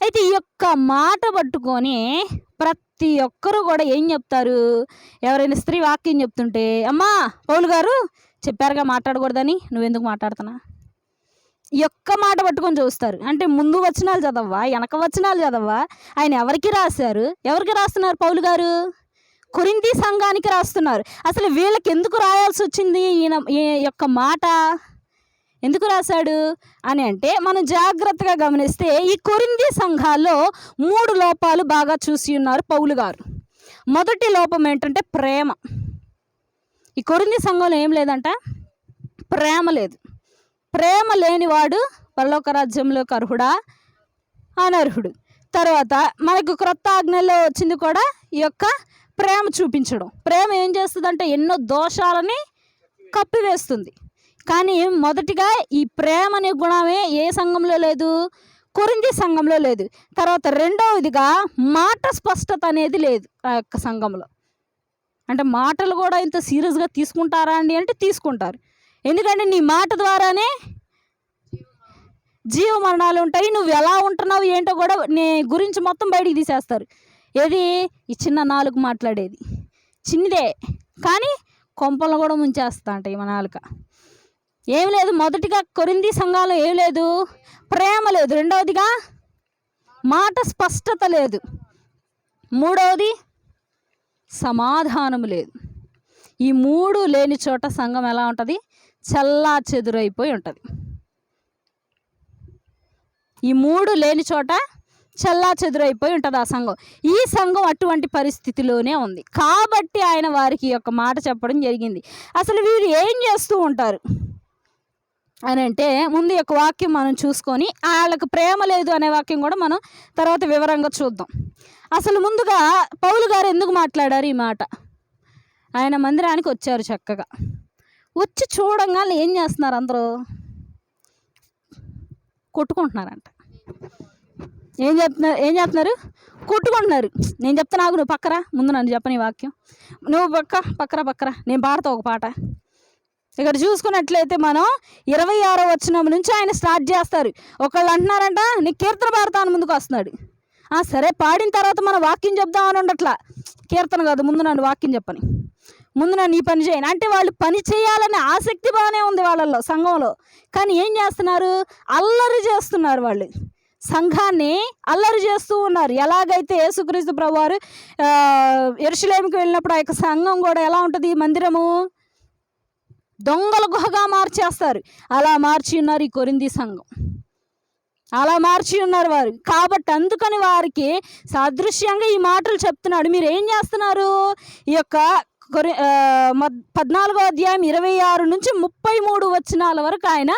అయితే ఈ యొక్క మాట పట్టుకొని ప్రతి ఒక్కరూ కూడా ఏం చెప్తారు? ఎవరైనా స్త్రీ వాక్యం చెప్తుంటే, అమ్మా పౌలు గారు చెప్పారుగా మాట్లాడకూడదని, నువ్వెందుకు మాట్లాడుతున్నా? ఈ ఒక్క మాట పట్టుకొని చూస్తారు. అంటే ముందు వచనాలు చదవ్వా, వెనక వచనాలు చదవ్వా? ఆయన ఎవరికి రాశారు? ఎవరికి రాస్తున్నారు? పౌలు గారు కొరింథీ సంఘానికి రాస్తున్నారు. అసలు వీళ్ళకి ఎందుకు రాయాల్సి వచ్చింది ఈ యొక్క మాట? ఎందుకు రాశాడు అని అంటే, మనం జాగ్రత్తగా గమనిస్తే ఈ కొరింథీ సంఘాల్లో 3 లోపాలు బాగా చూసి ఉన్నారు పౌలు గారు. మొదటి లోపం ఏంటంటే ప్రేమ. ఈ కొరింథీ సంఘంలో ఏం లేదంట? ప్రేమ లేదు. ప్రేమ లేనివాడు పరలోక రాజ్యంలోకి అర్హుడా? అనర్హుడు. తర్వాత మనకు క్రొత్త ఆజ్ఞలో వచ్చింది కూడా ఈ యొక్క ప్రేమ చూపించడం. ప్రేమ ఏం చేస్తుందంటే ఎన్నో దోషాలని కప్పివేస్తుంది. కానీ మొదటిగా ఈ ప్రేమ అనే గుణమే ఏ సంఘంలో లేదు? కొరింథీ సంఘంలో లేదు. తర్వాత రెండవదిగా మాట స్పష్టత అనేది లేదు ఆ యొక్క సంఘంలో. అంటే మాటలు కూడా ఇంత సీరియస్గా తీసుకుంటారా అండి అంటే తీసుకుంటారు. ఎందుకంటే నీ మాట ద్వారానే జీవ మరణాలు ఉంటాయి. నువ్వు ఎలా ఉంటున్నావు ఏంటో కూడా నీ గురించి మొత్తం బయటికి తీసేస్తారు. ఏది? ఈ చిన్న నాలుగు మాట్లాడేది చిన్నదే కానీ కొంపలను కూడా ముంచేస్తా అంటాయి మన నాలుక. ఏం లేదు. మొదటిగా కొరింథీ సంఘాలు ఏం లేదు? ప్రేమ లేదు. రెండవదిగా మాట స్పష్టత లేదు. మూడవది సమాధానం లేదు. ఈ 3 లేని చోట సంఘం ఎలా ఉంటుంది? చల్లా చెదురైపోయి ఉంటుంది. ఈ 3 లేని చోట చల్లా చెదురైపోయి ఉంటుంది ఆ సంఘం. ఈ సంఘం అటువంటి పరిస్థితిలోనే ఉంది. కాబట్టి ఆయన వారికి ఈ యొక్క మాట చెప్పడం జరిగింది. అసలు వీరు ఏం చేస్తూ ఉంటారు అని అంటే, ముందు యొక్క వాక్యం మనం చూసుకొని వాళ్ళకి ప్రేమ లేదు అనే వాక్యం కూడా మనం తర్వాత వివరంగా చూద్దాం. అసలు ముందుగా పౌలు గారు ఎందుకు మాట్లాడారు ఈ మాట? ఆయన మందిరానికి వచ్చారు. చక్కగా వచ్చి చూడంగానే ఏం చేస్తున్నారు? అందరూ కొట్టుకుంటున్నారంట. ఏం చేస్తున్నారు? కొట్టుకుంటున్నారు. నేను చెప్తాను, ఆగు, నువ్వు పక్కరా, ముందు నన్ను చెప్పని వాక్యం. నువ్వు పక్కరా నేను పాడతా ఒక పాట. ఇక్కడ చూసుకున్నట్లయితే మనం 26వ వచనం నుంచి ఆయన స్టార్ట్ చేస్తారు. ఒకళ్ళు అంటున్నారంట, నీ కీర్తన పాడతాను ముందుకు వస్తున్నాడు. సరే పాడిన తర్వాత మనం వాక్యం చెప్దామని ఉండట్లా. కీర్తన కాదు, ముందు నన్ను వాక్యం చెప్పని, ముందు నన్ను ఈ పని చేయను అంటే, వాళ్ళు పని చేయాలనే ఆసక్తి బాగానే ఉంది వాళ్ళల్లో సంఘంలో. కానీ ఏం చేస్తున్నారు? అల్లరి చేస్తున్నారు. వాళ్ళు సంఘాన్ని అల్లరి చేస్తూ ఉన్నారు. ఎలాగైతే యేసుక్రీస్తు ప్రభువారు యెరూషలేముకి వెళ్ళినప్పుడు ఆ యొక్క సంఘం కూడా ఎలా ఉంటుంది? మందిరము దొంగల గుహగా మార్చేస్తారు. అలా మార్చి ఉన్నారు ఈ కొరింథీ సంఘం. అలా మార్చి ఉన్నారు వారు. కాబట్టి అందుకని వారికి సాదృశ్యంగా ఈ మాటలు చెప్తున్నాడు. మీరు ఏం చేస్తున్నారు? ఈ యొక్క 14వ అధ్యాయం 26 నుంచి 33 వచనాల వరకు ఆయన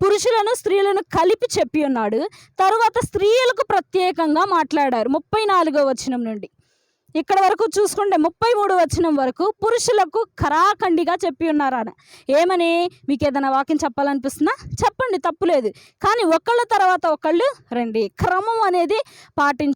పురుషులను స్త్రీలను కలిపి చెప్పి ఉన్నాడు. తరువాత స్త్రీలకు ప్రత్యేకంగా మాట్లాడారు. 34వ వచనం నుండి ఇక్కడ వరకు చూసుకుంటే 33వ వచనం వరకు పురుషులకు ఖరాఖండిగా చెప్పి ఉన్నారు. ఆయన ఏమని? మీకు ఏదైనా వాక్యం చెప్పాలనిపిస్తుందా? చెప్పండి, తప్పులేదు. కానీ ఒకళ్ళ తర్వాత ఒకళ్ళు రండి. క్రమం అనేది పాటించ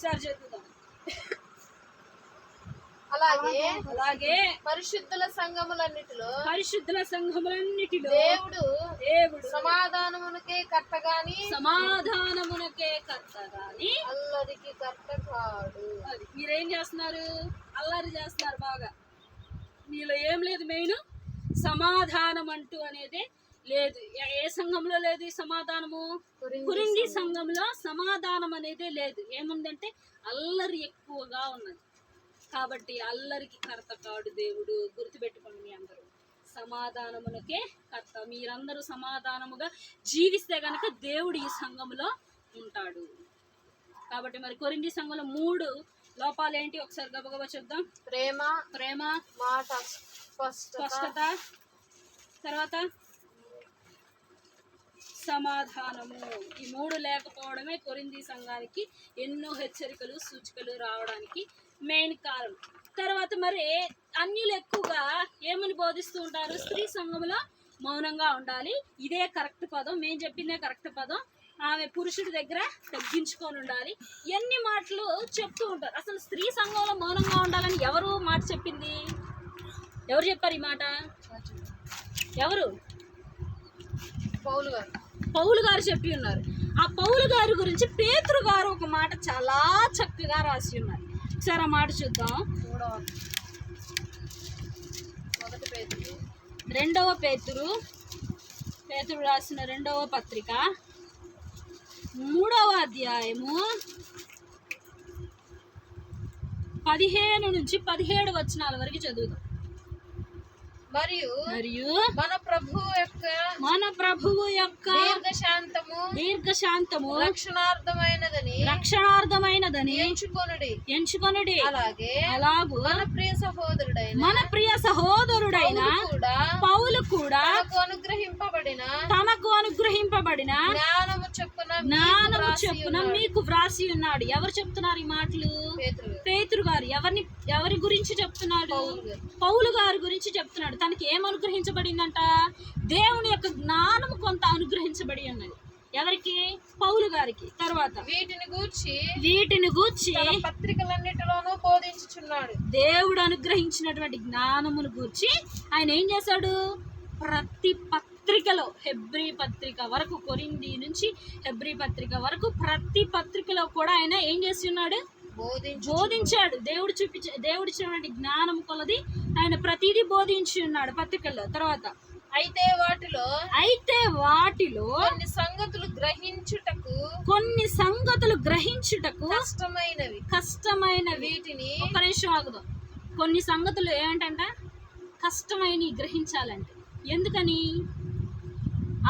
ఒకసారి చదువుదాం. అలాగే పరిశుద్ధుల సంఘములన్నిటిలో దేవుడు సమాధానమునకే కర్త గాని అల్లరికి కర్త కాడు. మీరేం చేస్తున్నారు? అల్లరి చేస్తున్నారు బాగా. మీలో ఏం లేదు, మెయిన్ సమాధానం అంటూ అనేది లేదు. ఏ సంఘంలో లేదు ఈ సమాధానము? కొరింథీ సంఘంలో సమాధానం అనేది లేదు. ఏముందంటే అల్లరి ఎక్కువగా ఉన్నది. కాబట్టి అల్లరికి కర్త కాడు దేవుడు. గుర్తుపెట్టుకోండి మీ అందరూ, సమాధానమునకే కర్త. మీరందరూ సమాధానముగా జీవిస్తే గనక దేవుడు ఈ సంఘంలో ఉంటాడు. కాబట్టి మరి కొరింథీ సంఘంలో 3 లోపాలు ఏంటి ఒకసారి గబగబా చెప్దాం. ప్రేమ, మాట స్పష్టత, తర్వాత సమాధానము. ఈ 3 లేకపోవడమే కొరింథీ సంఘానికి ఎన్నో హెచ్చరికలు, సూచికలు రావడానికి మెయిన్ కారణం. తర్వాత మరి అన్యులు ఎక్కువగా ఏమని బోధిస్తూ ఉంటారు? స్త్రీ సంఘంలో మౌనంగా ఉండాలి. ఇదే కరెక్ట్ పదం, మేము చెప్పిందే కరెక్ట్ పదం. ఆమె పురుషుడి దగ్గర తగ్గించుకొని ఉండాలి. ఎన్ని మాటలు చెప్తూ ఉంటారు. అసలు స్త్రీ సంఘంలో మౌనంగా ఉండాలని ఎవరు మాట చెప్పింది? ఎవరు చెప్పారు ఈ మాట? ఎవరు? పౌలు గారు చెప్పి ఉన్నారు. ఆ పౌలు గారి గురించి పేతురు గారు ఒక మాట చాలా చక్కగా రాసి ఉన్నారు. ఒకసారి ఆ మాట చూద్దాం. 2వ పేతురు రాసిన 2వ పత్రిక 3వ అధ్యాయము 15 నుంచి 17 వచనాల వరకు చదువుదాం. మరియు మన ప్రభువు యొక్క దీర్ఘశాంతము రక్షణార్థమైనదని ఎంచుకొనుడి. అలాగూ మన ప్రియ సహోదరుడైన పౌలు కూడా తనకు అనుగ్రహింపబడిన జ్ఞానము చొప్పున మీకు వ్రాసి ఉన్నాడు. ఎవరు చెప్తున్నారు ఈ మాటలు? పేతురు గారు. ఎవరి గురించి చెప్తున్నాడు? పౌలు గారి గురించి చెప్తున్నాడు. తనకి ఏం అనుగ్రహించబడిందంట? దేవుని యొక్క జ్ఞానము కొంత అనుగ్రహించబడి ఉన్నది. ఎవరికి? పౌలు గారికి. తర్వాత వీటిని గూర్చి పత్రికలన్నిటిలోనూ బోధించుచున్నాడు. దేవుడు అనుగ్రహించినటువంటి జ్ఞానమును గూర్చి ఆయన ఏం చేశాడు? ప్రతి పత్రికలో, హెబ్రీ పత్రిక వరకు, కొరింథీ నుంచి హెబ్రీ పత్రిక వరకు ప్రతి పత్రికలో కూడా ఆయన ఏం చేసి ఉన్నాడు? బోధించాడు. దేవుడిచ్చినటువంటి జ్ఞానం కొలది ఆయన ప్రతిదీ బోధించి ఉన్నాడు పత్రికల్లో. తర్వాత అయితే వాటిలో కొన్ని సంగతులు గ్రహించుటకు కష్టమైనవి. వీటిని ఒక నిమిషం ఆగుదాం. కొన్ని సంగతులు ఏమంటంట? కష్టమైనవి గ్రహించాలంటే. ఎందుకని?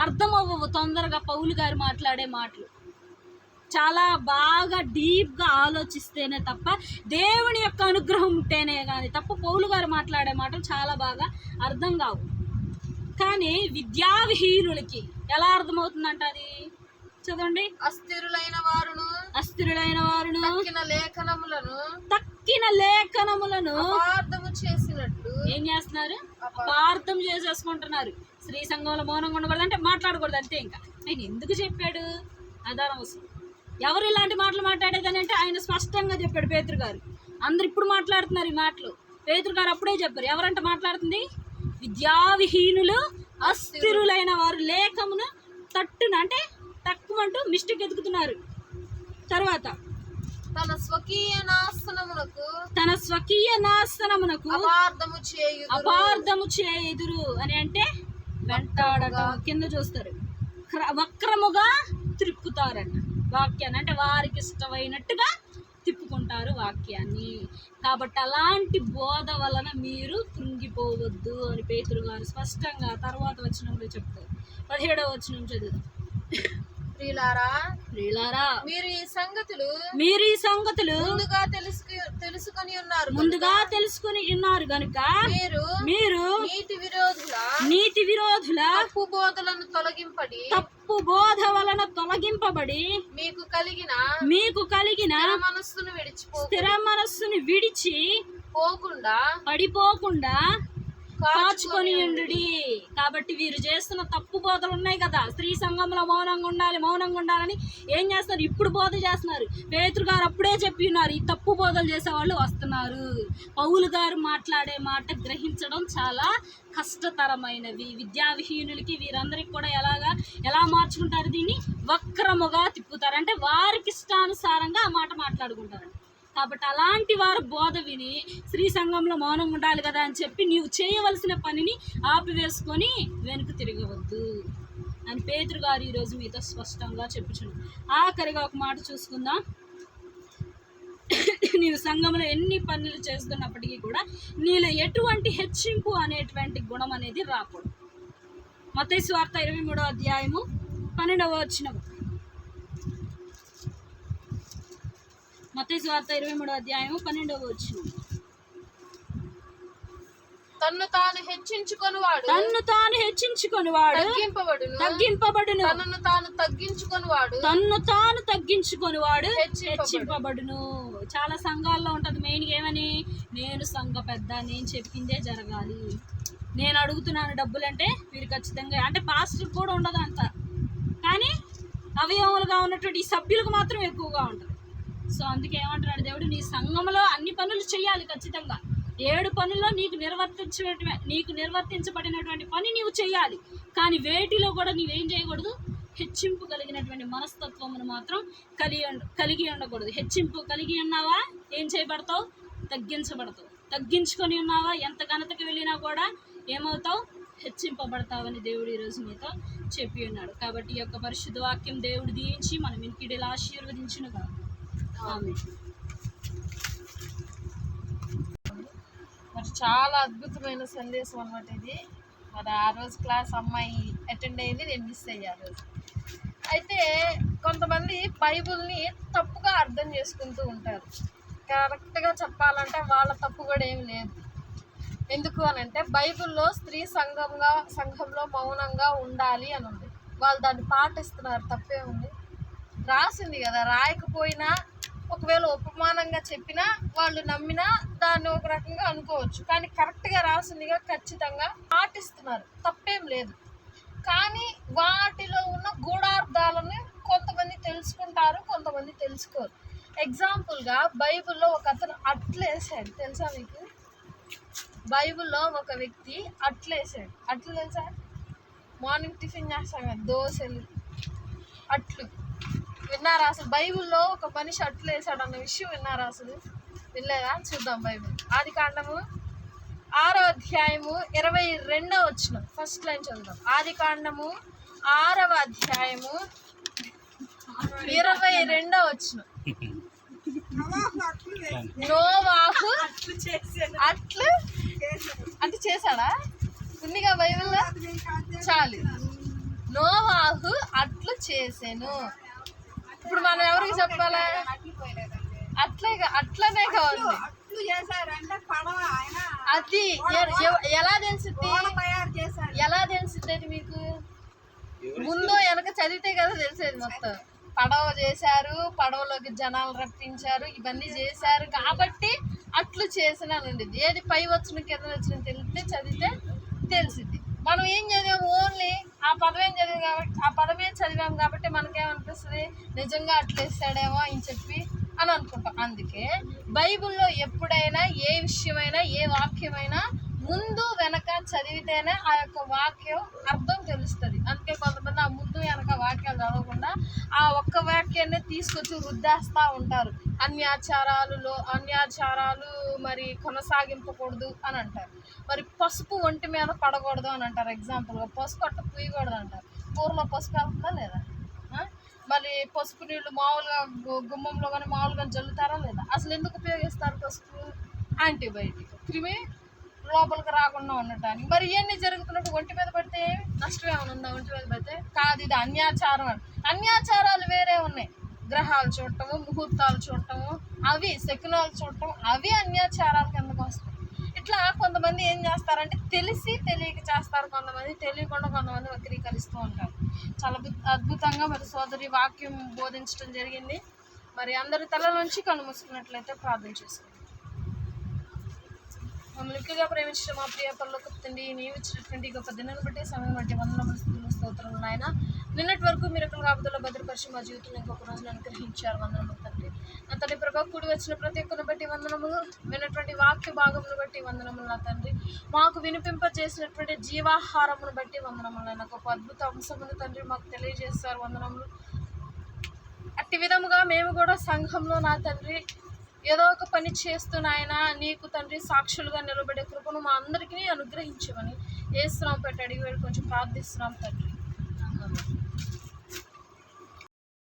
అర్థం అవ్వవు తొందరగా పౌలు గారు మాట్లాడే మాటలు. చాలా బాగా డీప్గా ఆలోచిస్తేనే తప్ప, దేవుని యొక్క అనుగ్రహం ఉంటేనే కానీ తప్ప పౌలు గారు మాట్లాడే మాటలు చాలా బాగా అర్థం కావు. కానీ విద్యావిహీనులకి ఎలా అర్థమవుతుందంట? అది చదవండి. అస్థిరులైన వారును తక్కిన లేఖనములను అపార్థము చేసినట్లు ఏం చేస్తున్నారు? అపార్థం చేసేసుకుంటున్నారు. స్త్రీ సంఘంలో మౌనంగా ఉండకూడదు అంటే మాట్లాడకూడదు అంతే. ఇంకా ఆయన ఎందుకు చెప్పాడు? ఆధారం వస్తుంది. ఎవరు ఇలాంటి మాటలు మాట్లాడేదని అంటే ఆయన స్పష్టంగా చెప్పాడు పేతురు గారు. అందరు ఇప్పుడు మాట్లాడుతున్నారు ఈ మాటలు. పేతురు గారు అప్పుడే చెప్పారు. ఎవరంట మాట్లాడుతుంది? విద్యావిహీనులు, అస్థిరులైన వారు లేఖమును తట్టున అంటే తక్కువంటూ మిస్టేక్ ఎదుగుతున్నారు. తర్వాత తన స్వకీయ నాశనమునకు అపార్థము చేయుదురు అని అంటే వెంటాడటం. కింద చూస్తారు, వక్రముగా త్రిప్పుతారంట వాక్యాన్ని. అంటే వారికి ఇష్టమైనట్టుగా తిప్పుకుంటారు వాక్యాన్ని. కాబట్టి అలాంటి బోధ వలన మీరు కృంగిపోవద్దు అని పేతురు గారు స్పష్టంగా తర్వాత వచనంలో చెప్తారు. 17వ వచనం చదువుదాం. ప్రియులారా, మీరు ఈ సంగతులు ముందుగా తెలుసుకొని ఉన్నారు గనుక మీరు నీతి విరోధుల తప్పు బోధ వలన తొలగింపబడి మీకు కలిగిన స్థిర మనస్సును విడిచి పడిపోకుండా కాచుకొని ఉండుడి. కాబట్టి వీరు చేస్తున్న తప్పు బోధలు ఉన్నాయి కదా, స్త్రీ సంఘంలో మౌనంగా ఉండాలని ఏం చేస్తున్నారు, ఇప్పుడు బోధ చేస్తున్నారు. పేతురు గారు అప్పుడే చెప్పి ఉన్నారు, ఈ తప్పు బోధలు చేసే వాళ్ళు వస్తున్నారు. పౌలు గారు మాట్లాడే మాట గ్రహించడం చాలా కష్టతరమైనవి. విద్యావిహీనులకి వీరందరికీ కూడా ఎలా మార్చుకుంటారు, దీన్ని వక్రముగా తిప్పుతారు. అంటే వారికి ఇష్టానుసారంగా ఆ మాట మాట్లాడుకుంటారు. కాబట్టి అలాంటి వారు బోధ విని స్త్రీ సంఘంలో మౌనంగా ఉండాలి కదా అని చెప్పి నీవు చేయవలసిన పనిని ఆపివేసుకొని వెనుక తిరగవద్దు అని పేతురు గారు ఈరోజు మీతో స్పష్టంగా చెప్పుచున్నారు. ఆఖరిగా ఒక మాట చూసుకుందాం. నీవు సంఘంలో ఎన్ని పనులు చేస్తున్నప్పటికీ కూడా నీలో ఎటువంటి హెచ్చింపు అనేటువంటి గుణం అనేది రాకూడదు. మత్తయి సువార్త 23వ అధ్యాయము 12వ వచనం. మత్తయి సువార్త 23వ అధ్యాయము 12వ వచనం. తన్ను తాను హెచ్చించుకొనివాడు తగ్గింపబడును. తన్ను తాను తగ్గించుకొనివాడు హెచ్చింపబడును. చాలా సంఘాల్లో ఉంటుంది మెయిన్గా ఏమని, నేను సంఘ పెద్ద, నేను చెప్పిందే జరగాలి, నేను అడుగుతున్నాను డబ్బులు అంటే వీరు ఖచ్చితంగా, అంటే పాస్టర్ కూడా ఉండదు అంత, కానీ అవయవములుగా ఉన్నటువంటి ఈ సభ్యులకు మాత్రం ఎక్కువగా ఉంటుంది. సో అందుకే ఏమంటున్నాడు దేవుడు, నీ సంఘంలో అన్ని పనులు చేయాలి ఖచ్చితంగా. 7 పనుల్లో నీకు నిర్వర్తించబడినటువంటి పని నీవు చేయాలి. కానీ వేటిలో కూడా నీవేం చేయకూడదు, హెచ్చింపు కలిగినటువంటి మనస్తత్వమును మాత్రం కలిగి ఉండకూడదు. హెచ్చింపు కలిగి ఉన్నావా ఏం చేయబడతావు, తగ్గించబడతావు. తగ్గించుకొని ఉన్నావా ఎంత ఘనతకి వెళ్ళినా కూడా ఏమవుతావు, హెచ్చింపబడతావని దేవుడు ఈరోజు మీతో చెప్పి ఉన్నాడు. కాబట్టి ఈ యొక్క పరిశుద్ధ వాక్యం దేవుడు దీవించి మనం ఇంటిడిలా ఆశీర్వదించునుగా. ఆమేన్. మరి చాలా అద్భుతమైన సందేశం అన్నమాట ఇది. మరి ఆ రోజు క్లాస్ అమ్మాయి అటెండ్ అయింది, నేను మిస్ అయ్యా ఆ రోజు. అయితే కొంతమంది బైబుల్ని తప్పుగా అర్థం చేసుకుంటూ ఉంటారు. కరెక్ట్గా చెప్పాలంటే వాళ్ళ తప్పు కూడా ఏమి లేదు. ఎందుకు అని అంటే బైబుల్లో స్త్రీ సంఘంలో మౌనంగా ఉండాలి అని ఉంది. వాళ్ళు దాన్ని పాటిస్తున్నారు, తప్పే ఉంది. రాసింది కదా, రాయకపోయినా ఒకవేళ ఉపమానంగా చెప్పినా వాళ్ళు నమ్మినా దాన్ని ఒక రకంగా అనుకోవచ్చు. కానీ కరెక్ట్గా రాసిందిగా ఖచ్చితంగా పాటిస్తున్నారు, తప్పేం లేదు. కానీ వాటిలో ఉన్న గూఢార్థాలను కొంతమంది తెలుసుకుంటారు, కొంతమంది తెలుసుకోరు. ఎగ్జాంపుల్గా బైబిల్లో ఒక అతను అట్లేసాడు, తెలుసా మీకు? బైబిల్లో ఒక వ్యక్తి అట్లేసాడు. అట్లు తెలుసా? మార్నింగ్ టిఫిన్ చేస్తాం కదా, దోశలు, అట్లు. విన్నారా అసలు? బైబిల్లో ఒక మనిషి అట్లు వేసాడు అన్న విషయం విన్నారా అసలు? వినలేదా? చూద్దాం. బైబిల్ ఆదికాండము 6వ అధ్యాయము 22వ వచనం, ఫస్ట్ లైన్ చదువుదాం. ఆదికాండము 6వ అధ్యాయము 22వ వచనం. నోవాహు అట్లు అంటే చేశాడా? ఉందిగా బైబిల్లో, చాలు. నోవాహు అట్లు చేసాను. ఇప్పుడు మనం ఎవరికి చెప్పాలా? అట్లనే కావాలి. అది ఎలా తెలిసిద్ది? అది మీకు ముందు వెనక చదివితే కదా తెలిసేది మొత్తం. పడవ చేశారు, పడవలోకి జనాలు రప్పించారు, ఇవన్నీ చేశారు కాబట్టి అట్లు చేసినానండి. ఏది పై వచ్చిన కింద వచ్చిన తెలిస్తే చదివితే తెలిసిద్ది. మనం ఏం చదివాము, ఓన్లీ ఆ పదమే చదివాము కాబట్టి మనకేమనిపిస్తుంది, నిజంగా అట్లేస్తాడేమో అని చెప్పి అని అనుకుంటాం. అందుకే బైబిల్లో ఎప్పుడైనా ఏ విషయమైనా ఏ వాక్యమైనా ముందు వెనక చదివితేనే ఆ యొక్క వాక్యం అర్థం తెలుస్తుంది. అందుకే కొంతమంది ఆ ముందు వెనక వాక్యాలు చదవకుండా ఆ ఒక్క వాక్యాన్ని తీసుకొచ్చి వృద్ధాస్తూ ఉంటారు. అన్యాచారాలు మరి కొనసాగింపకూడదు అని అంటారు. మరి పసుపు ఒంటి మీద పడకూడదు అని అంటారు. ఎగ్జాంపుల్గా పసుపు అట్ట పూయకూడదు అంటారు. కూరలో పసుపు వెళ్తుందా లేదా? మరి పసుపు నీళ్ళు మామూలుగా గుమ్మంలో కానీ మామూలుగా జల్లుతారా లేదా? అసలు ఎందుకు ఉపయోగిస్తారు పసుపు? యాంటీబయాటిక్, క్రిమి లోపలికి రాకుండా ఉండటానికి. మరి ఇవన్నీ జరుగుతున్నప్పుడు ఒంటి మీద పడితే నష్టం ఏమైనా ఉందా? ఒంటి మీద పడితే కాదు, ఇది అన్యాచారం అని. అన్యాచారాలు వేరే ఉన్నాయి. గ్రహాలు చూడటము, ముహూర్తాలు చూడటము, అవి శకునాలు చూడటం, అవి అన్యాచారాల కిందకు వస్తాయి. ఇట్లా కొంతమంది ఏం చేస్తారంటే తెలిసి తెలియక చేస్తారు, కొంతమంది తెలియకుండా కొంతమంది వక్రీకరిస్తూ ఉంటారు. చాలా అద్భుతంగా మరి సోదరి వాక్యం బోధించడం జరిగింది. మరి అందరి తల నుంచి కళ్ళు మూసుకున్నట్లయితే ప్రార్థన చేసుకుంటాం. మమ్మల్ని ఎక్కువగా ప్రేమించడం మా ప్రియ పరలోకపు తండ్రి, నీవు ఇచ్చినటువంటి గొప్ప దినాన్ని బట్టి సమయం బట్టి వందనములు స్తుతులు స్తోత్రములు నాయన. నిన్నటి వరకు మీరు కాపుదల భద్రపరిచి మా జీవితంలో ఇంకొక రోజును అనుగ్రహించారు. వందనములు తండ్రి. నా తండ్రి ప్రభా, కూడి వచ్చిన ప్రతి ఒక్కరిని బట్టి వందనములు, విన్నటువంటి వాక్య భాగమును బట్టి వందనములు నా తండ్రి. మాకు వినిపింపజేసినటువంటి జీవాహారమును బట్టి వందనములు నాయన. గొప్ప అద్భుత అంశమును తండ్రి మాకు తెలియజేస్తారు. వందనములు. అట్టి విధముగా మేము కూడా సంఘంలో నా తండ్రి ఏదో ఒక పని చేస్తూ నాయన నీకు తండ్రి సాక్షులుగా నిలబడే కృపను మా అందరికీ అనుగ్రహించమని యేసు నామమున పెట్టి అడిగి కొంచెం ప్రార్థిస్తున్నాం తండ్రి.